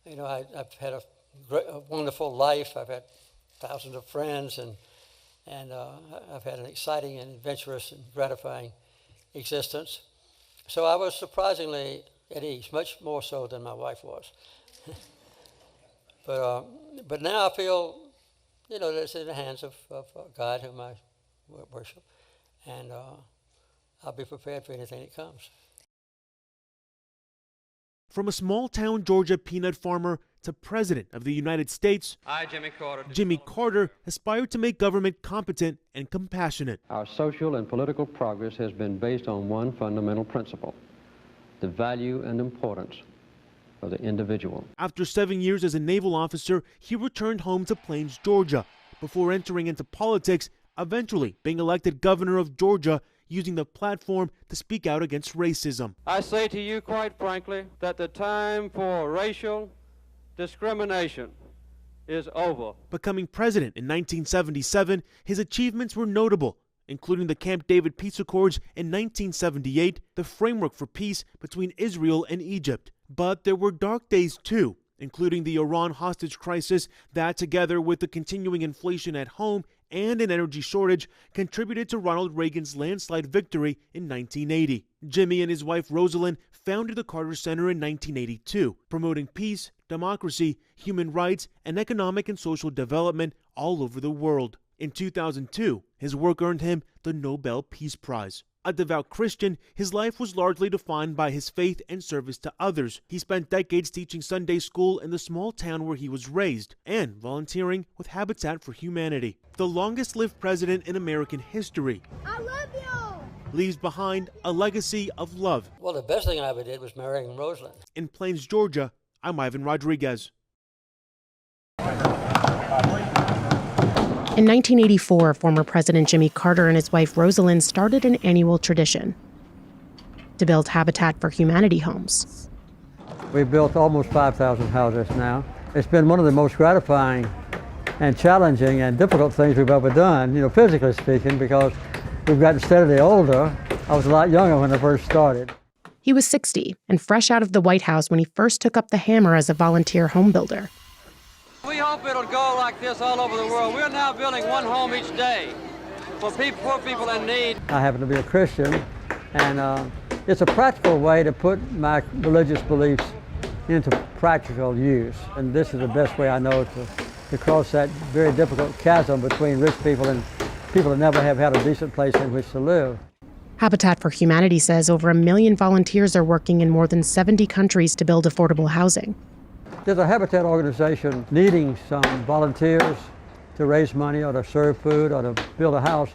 I've had a wonderful life. I've had thousands of friends, and I've had an exciting and adventurous and gratifying existence. So I was surprisingly at ease, much more so than my wife was. But now I feel, that it's in the hands of God, whom I worship, and I'll be prepared for anything that comes. From a small-town Georgia peanut farmer to President of the United States, Jimmy Carter aspired to make government competent and compassionate. Our social and political progress has been based on one fundamental principle: the value and importance of the individual. After 7 years as a naval officer, he returned home to Plains, Georgia, before entering into politics, eventually being elected governor of Georgia, using the platform to speak out against racism. I say to you quite frankly that the time for racial discrimination is over. Becoming president in 1977, his achievements were notable, including the Camp David Peace Accords in 1978, the framework for peace between Israel and Egypt. But there were dark days too, including the Iran hostage crisis that, together with the continuing inflation at home and an energy shortage, contributed to Ronald Reagan's landslide victory in 1980. Jimmy and his wife Rosalind founded the Carter Center in 1982, promoting peace, democracy, human rights, and economic and social development all over the world. In 2002, his work earned him the Nobel Peace Prize. A devout Christian, his life was largely defined by his faith and service to others. He spent decades teaching Sunday school in the small town where he was raised and volunteering with Habitat for Humanity. The longest-lived president in American history. I love you! Leaves behind a legacy of love. Well, the best thing I ever did was marrying Rosalind. In Plains, Georgia, I'm Ivan Rodriguez. In 1984, former President Jimmy Carter and his wife Rosalind started an annual tradition to build Habitat for Humanity homes. We've built almost 5,000 houses now. It's been one of the most gratifying and challenging and difficult things we've ever done, physically speaking, because we've gotten steadily older. I was a lot younger when I first started. He was 60 and fresh out of the White House when he first took up the hammer as a volunteer home builder. We hope it'll go like this all over the world. We're now building one home each day for poor people in need. I happen to be a Christian, and it's a practical way to put my religious beliefs into practical use. And this is the best way I know to cross that very difficult chasm between rich people and people that never have had a decent place in which to live. Habitat for Humanity says over 1 million volunteers are working in more than 70 countries to build affordable housing. There's a Habitat organization needing some volunteers to raise money or to serve food or to build a house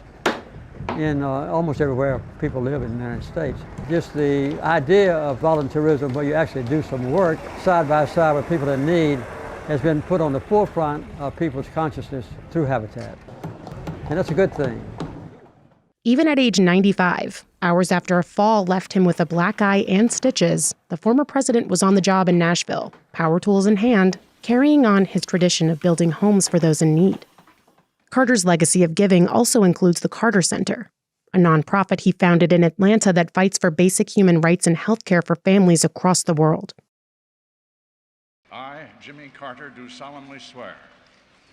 in almost everywhere people live in the United States. Just the idea of volunteerism, where you actually do some work side by side with people in need, has been put on the forefront of people's consciousness through Habitat. And that's a good thing. Even at age 95, hours after a fall left him with a black eye and stitches, the former president was on the job in Nashville, power tools in hand, carrying on his tradition of building homes for those in need. Carter's legacy of giving also includes the Carter Center, a nonprofit he founded in Atlanta that fights for basic human rights and health care for families across the world. I, Jimmy Carter, do solemnly swear.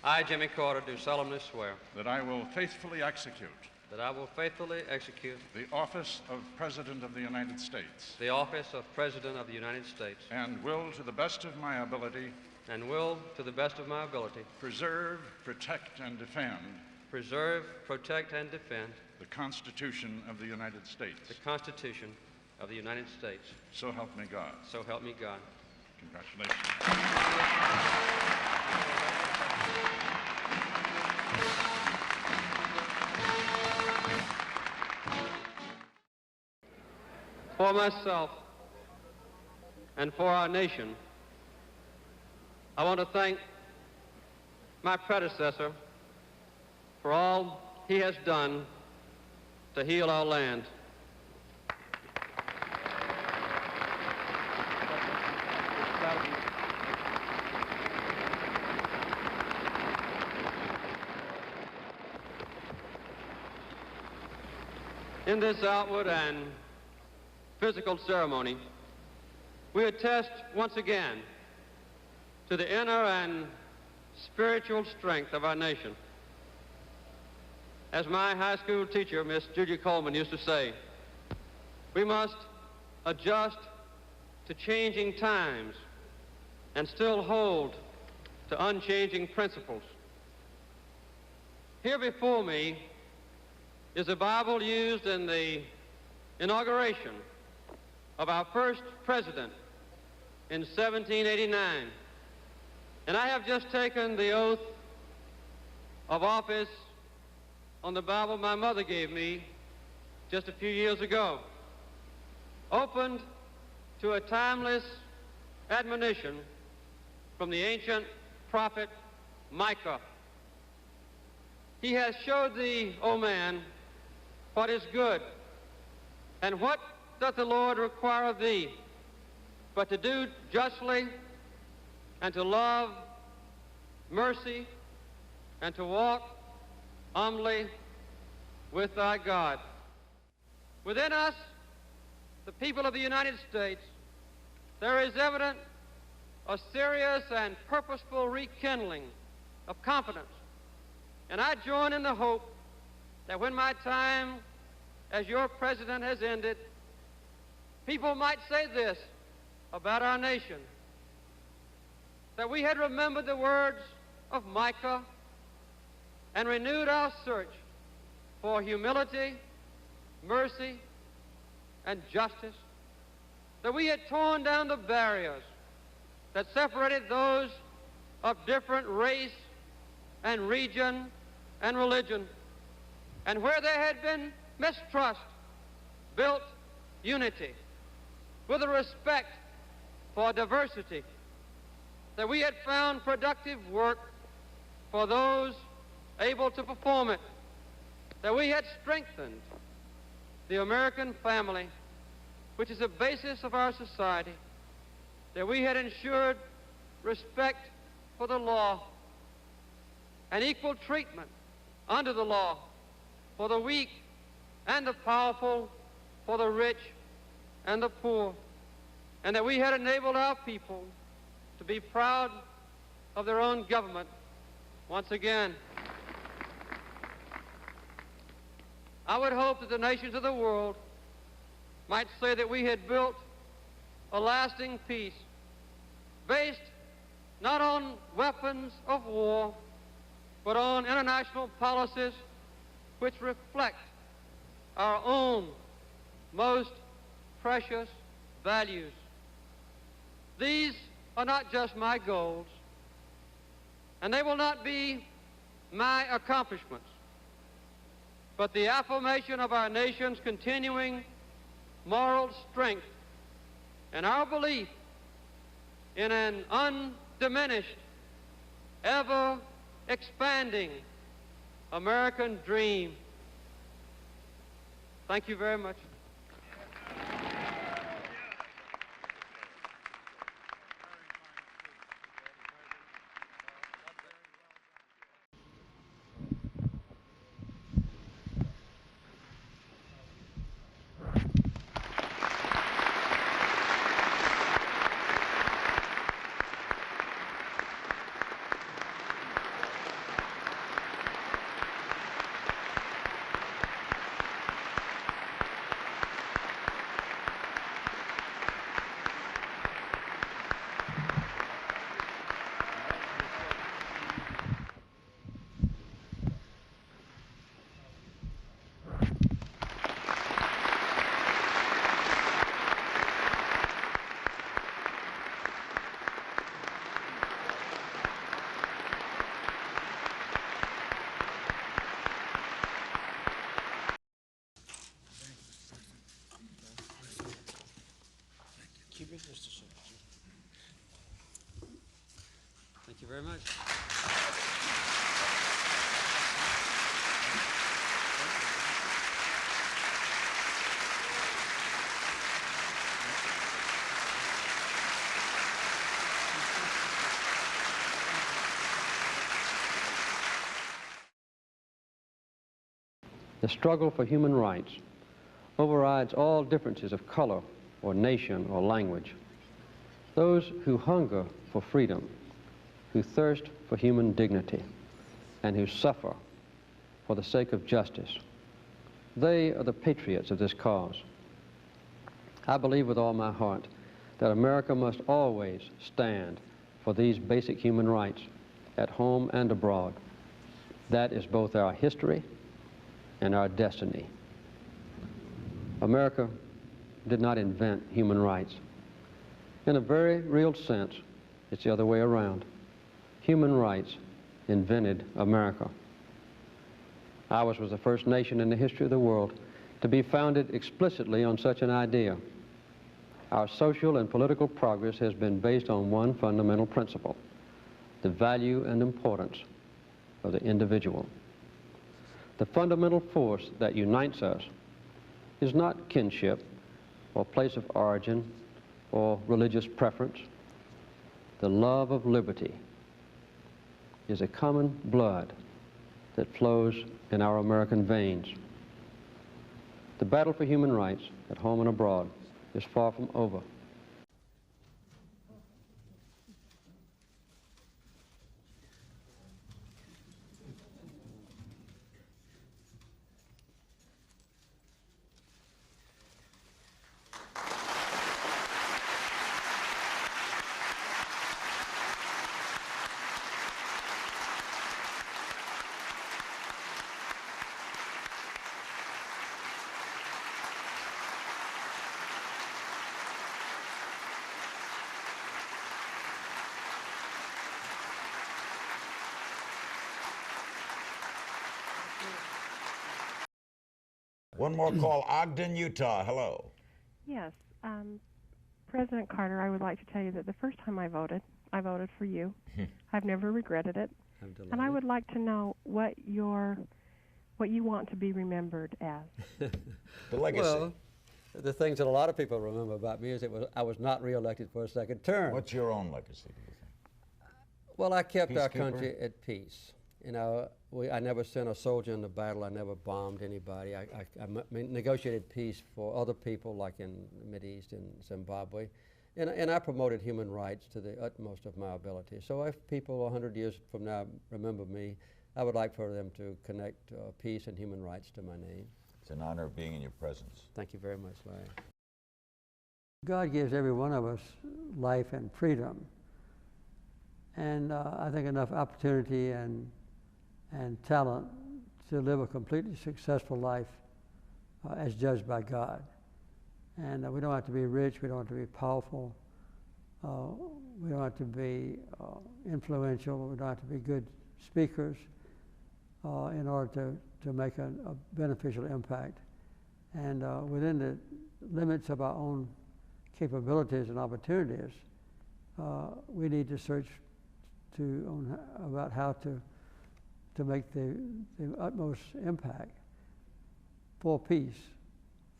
I, Jimmy Carter, do solemnly swear That I will faithfully execute. that I will faithfully execute The office of President of the United States. the office of President of the United States And will, to the best of my ability, and will, to the best of my ability, preserve, protect, and defend preserve, protect, and defend the Constitution of the United States. the Constitution of the United States. So help me God. So help me God. Congratulations. For myself and for our nation, I want to thank my predecessor for all he has done to heal our land. In this outward and physical ceremony, we attest once again to the inner and spiritual strength of our nation. As my high school teacher, Miss Julia Coleman, used to say, we must adjust to changing times and still hold to unchanging principles. Here before me is a Bible used in the inauguration of our first president in 1789. And I have just taken the oath of office on the Bible my mother gave me just a few years ago, opened to a timeless admonition from the ancient prophet Micah. He has showed thee, O man, what is good, and what doth the Lord require of thee, but to do justly, and to love mercy, and to walk humbly with thy God. Within us, the people of the United States, there is evident a serious and purposeful rekindling of confidence. And I join in the hope that when my time as your president has ended, people might say this about our nation, that we had remembered the words of Micah and renewed our search for humility, mercy, and justice, that we had torn down the barriers that separated those of different race and region and religion, and where there had been mistrust, built unity with a respect for diversity, that we had found productive work for those able to perform it, that we had strengthened the American family, which is the basis of our society, that we had ensured respect for the law and equal treatment under the law for the weak and the powerful, for the rich and the poor, and that we had enabled our people to be proud of their own government once again. I would hope that the nations of the world might say that we had built a lasting peace based not on weapons of war, but on international policies which reflect our own most precious values. These are not just my goals, and they will not be my accomplishments, but the affirmation of our nation's continuing moral strength and our belief in an undiminished, ever-expanding American dream. Thank you very much. Thank you very much. The struggle for human rights overrides all differences of color or nation or language. Those who hunger for freedom who thirst for human dignity and who suffer for the sake of justice. They are the patriots of this cause. I believe with all my heart that America must always stand for these basic human rights at home and abroad. That is both our history and our destiny. America did not invent human rights. In a very real sense, it's the other way around. Human rights invented America. Ours was the first nation in the history of the world to be founded explicitly on such an idea. Our social and political progress has been based on one fundamental principle: the value and importance of the individual. The fundamental force that unites us is not kinship or place of origin or religious preference. The love of liberty is a common blood that flows in our American veins. The battle for human rights at home and abroad is far from over. One more call, Ogden, Utah. Hello. Yes. President Carter, I would like to tell you that the first time I voted for you. I've never regretted it. And I would like to know what you want to be remembered as. The legacy. Well, the things that a lot of people remember about me is I was not reelected for a second term. What's your own legacy, do you think? Well, I kept our Peacekeeper? country at peace. You know, I never sent a soldier into battle. I never bombed anybody. I negotiated peace for other people, like in the Mideast and Zimbabwe. And I promoted human rights to the utmost of my ability. So if people 100 years from now remember me, I would like for them to connect peace and human rights to my name. It's an honor being in your presence. Thank you very much, Larry. God gives every one of us life and freedom. And I think enough opportunity and talent to live a completely successful life as judged by God. And we don't have to be rich, we don't have to be powerful, we don't have to be influential, we don't have to be good speakers in order to make a beneficial impact. And within the limits of our own capabilities and opportunities, we need to search about how to make the utmost impact for peace,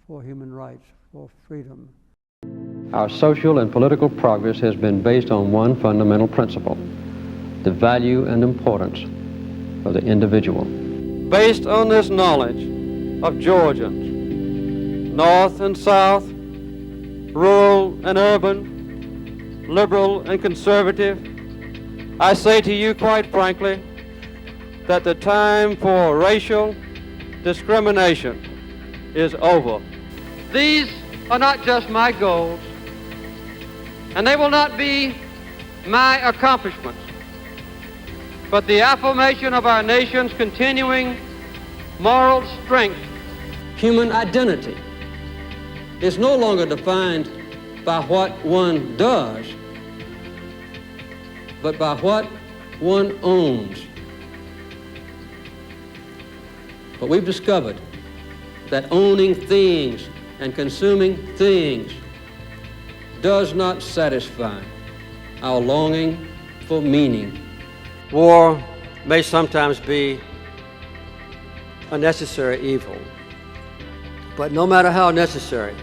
for human rights, for freedom. Our social and political progress has been based on one fundamental principle: the value and importance of the individual. Based on this knowledge of Georgians, North and South, rural and urban, liberal and conservative, I say to you quite frankly that the time for racial discrimination is over. These are not just my goals, and they will not be my accomplishments, but the affirmation of our nation's continuing moral strength. Human identity is no longer defined by what one does, but by what one owns. But we've discovered that owning things and consuming things does not satisfy our longing for meaning. War may sometimes be a necessary evil, but no matter how necessary,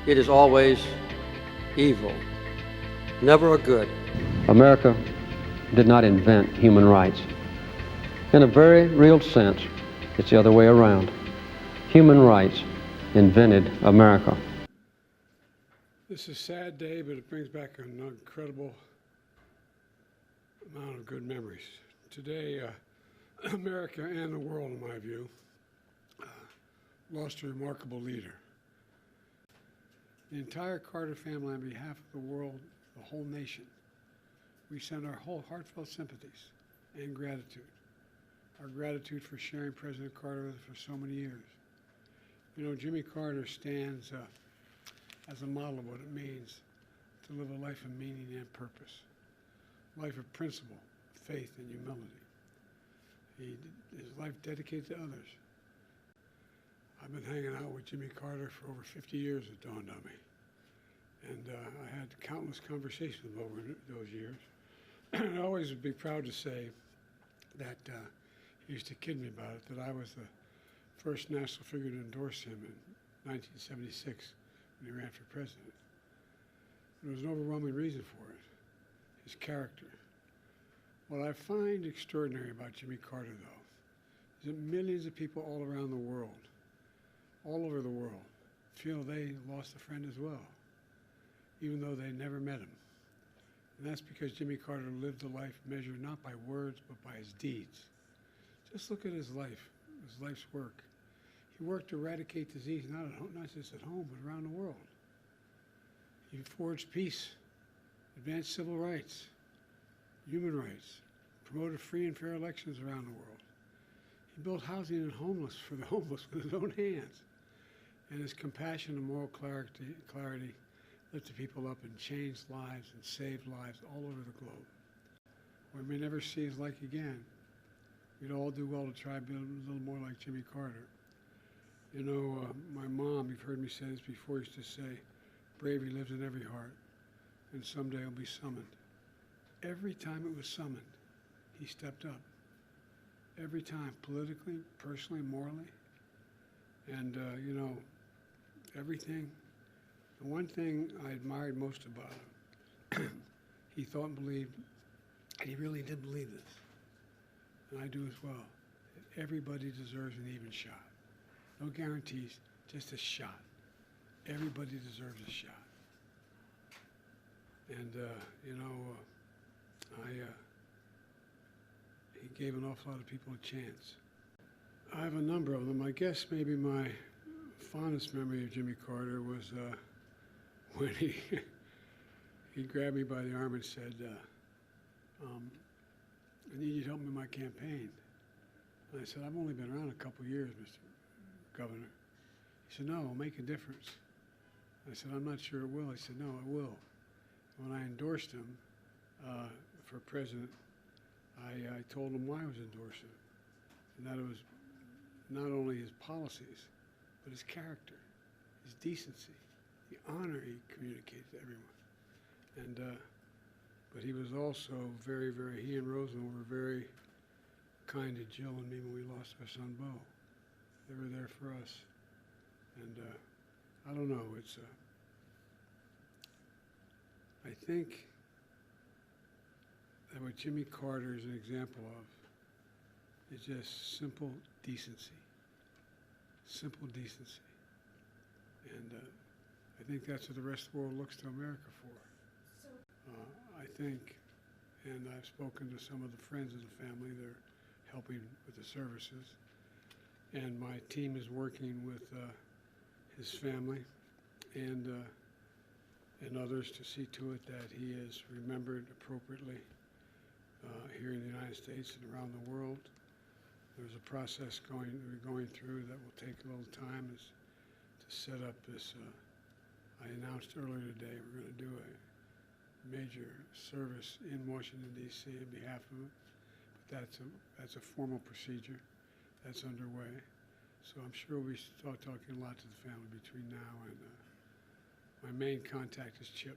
it is always evil, never a good. America did not invent human rights. In a very real sense, it's the other way around. Human rights invented America. This is a sad day, but it brings back an incredible amount of good memories. Today, America and the world, in my view, lost a remarkable leader. The entire Carter family, on behalf of the world, the whole nation, we send our whole heartfelt sympathies and gratitude. Our gratitude for sharing President Carter with us for so many years. You know, Jimmy Carter stands as a model of what it means to live a life of meaning and purpose, a life of principle, faith, and humility. His life dedicated to others. I've been hanging out with Jimmy Carter for over 50 years, it dawned on me. And I had countless conversations with him over those years. I always would be proud to say that he used to kid me about it, that I was the first national figure to endorse him in 1976 when he ran for president. There was an overwhelming reason for it, his character. What I find extraordinary about Jimmy Carter, though, is that millions of people all around the world, all over the world, feel they lost a friend as well, even though they never met him. And that's because Jimmy Carter lived a life measured not by words, but by his deeds. Just look at his life, his life's work. He worked to eradicate disease, not just at home, but around the world. He forged peace, advanced civil rights, human rights, promoted free and fair elections around the world. He built housing for the homeless with his own hands. And his compassion and moral clarity lifted people up and changed lives and saved lives all over the globe. We may never see his like again. We'd all do well to try to be a little more like Jimmy Carter. You know, my mom, you've heard me say this before, used to say, bravery lives in every heart, and someday it'll be summoned. Every time it was summoned, he stepped up. Every time, politically, personally, morally. And, you know, everything. The one thing I admired most about him, he thought and believed, and he really did believe this, and I do as well, that everybody deserves an even shot. No guarantees, just a shot. Everybody deserves a shot. And, you know, he gave an awful lot of people a chance. I have a number of them. I guess maybe my fondest memory of Jimmy Carter was when he grabbed me by the arm and said, I need you to help me with my campaign. And I said, I've only been around a couple years, Mr. Governor. He said, no, it'll make a difference. I said, I'm not sure it will. He said, no, it will. When I endorsed him for president, I told him why I was endorsing him, and that it was not only his policies, but his character, his decency, the honor he communicated to everyone. And, but he was also he and Roosevelt were very kind to Jill and me when we lost our son, Bo. They were there for us. And I don't know, I think that what Jimmy Carter is an example of is just simple decency. Simple decency. And I think that's what the rest of the world looks to America for. I think, and I've spoken to some of the friends of the family, they're helping with the services, and my team is working with his family and others to see to it that he is remembered appropriately here in the United States and around the world. There's a process we're going through that will take a little time to set up this. I announced earlier today we're going to do a major service in Washington, D.C. on behalf of him. But that's a formal procedure that's underway. So I'm sure we'll start talking a lot to the family between now and my main contact is Chip.